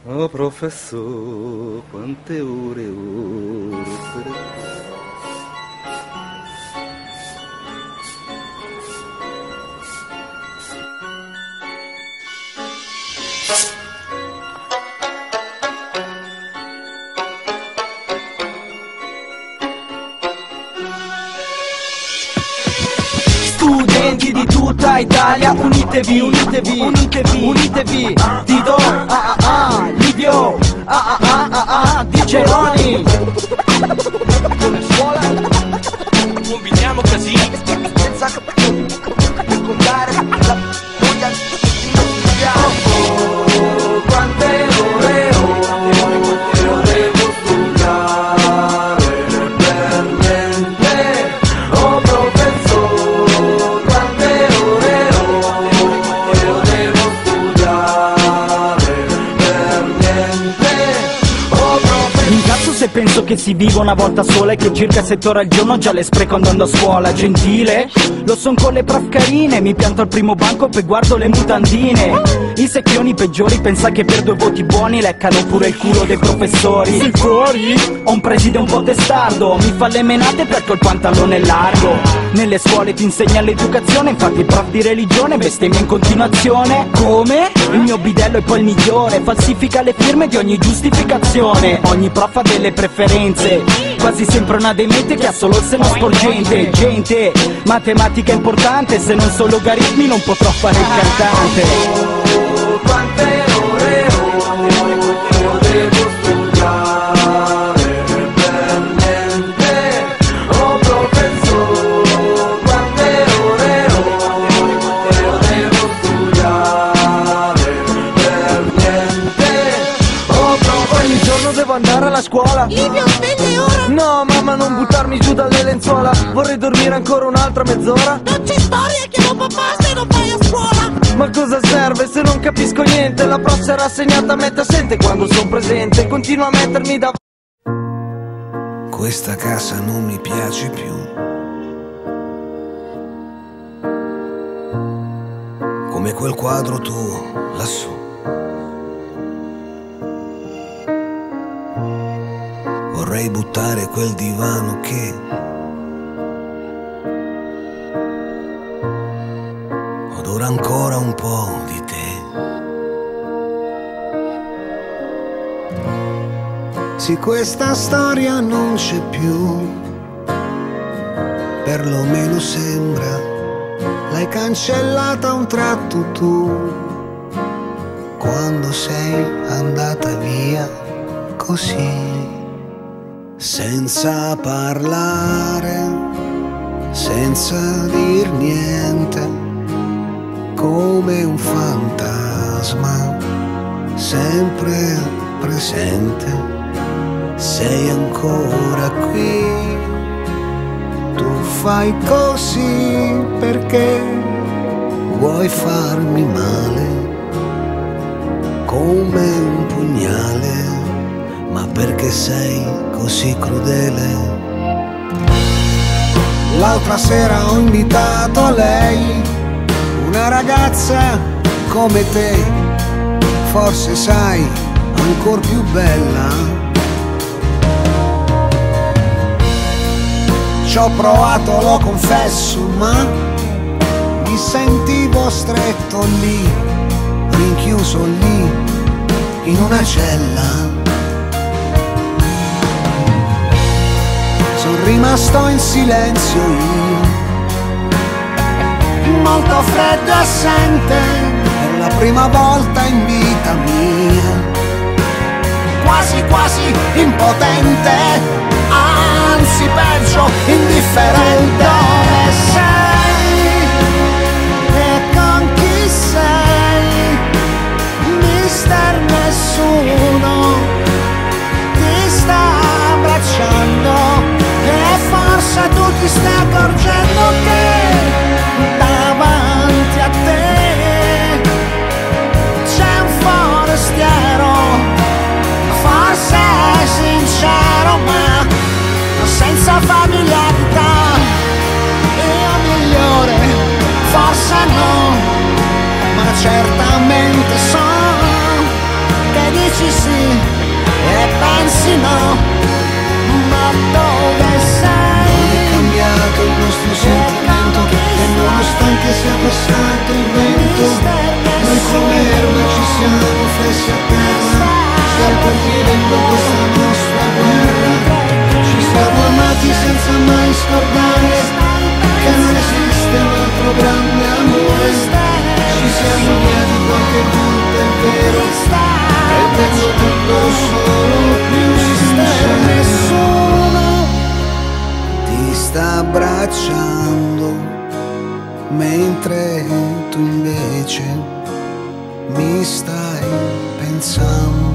Oh professore, quante ore, ore. Studenti di tutta Italia, unitevi, unitevi, unitevi, unitevi. Tito, Livio, di Ceroni. Con la scuola combiniamo casini senza raccontare la voglia di studiare. Quante ore devo studiare per niente. Oh professore, quante ore devo studiare per niente. Oh professore. Mi incazzo se penso che si viva una volta sola e che circa 7 ore al giorno già le spreco andando a scuola. Gentile, lo son con le prof carine, mi pianto al primo banco e guardo le mutandine. I secchioni peggiori pensa che per 2 voti buoni leccano pure il culo dei professori. Sei fuori? Ho un preside un po' testardo, mi fa le menate perché ho il pantalone largo. Nelle scuole ti insegna l'educazione, infatti il prof di religione bestemmia in continuazione. Come? Il mio bidello è poi il migliore, falsifica le firme di ogni giustificazione. Ogni prof ha delle preferenze, quasi sempre una demente che ha solo il seno sporgente. Gente, matematica è importante, se non so logaritmi non potrò fare il cantante. Quante ore devo studiare per niente. Oh professore, quante ore devo studiare per niente. Oh professore, ogni giorno devo andare alla scuola. Livio, svegli ora! No mamma, non buttarmi giù dalle lenzuola, vorrei dormire ancora un'altra mezz'ora. Non c'è storia, chiamo papà se non vai a scuola! Ma cosa serve se non capisco niente? La prof sarà assegnata a metà assente quando sono presente. Continua a mettermi da... Questa casa non mi piace più. Come quel quadro tuo lassù. Vorrei buttare quel divano che odora ancora un po' di te. Sì, questa storia non c'è più, perlomeno sembra. L'hai cancellata a un tratto tu, quando sei andata via così, senza parlare, senza dir niente, come un fantasma sempre presente. Sei ancora qui, tu fai così perché vuoi farmi male, come un pugnale, ma perché sei così crudele. L'altra sera ho invitato a lei una ragazza come te, forse sai, ancor più bella. Ci ho provato, lo confesso, ma mi sentivo stretto lì, rinchiuso lì, in una cella. Sono rimasto in silenzio io, molto freddo e assente, per la prima volta in vita mia, quasi quasi impotente, anzi peggio, indifferente. Dove sei e con chi sei, mister nessuno ti sta abbracciando, e forse tu ti stai accorgendo che davanti a te c'è un forestiero, forse è sincero ma senza familiarità. Io migliore, forse no, ma certamente so che dici bellissima, ma dove sei? Non è cambiato il nostro sentimento, e nonostante sia passato il vento, noi come erba ci siamo fessi a terra, sempre vivendo questa nostra guerra. Ci siamo amati senza mai scordare che non esiste un altro grande amore. Ci siamo odiati qualche volta, è vero, rendendo tutto solo più sincero. Nessuno ti sta abbracciando, mentre tu invece mi stai pensando.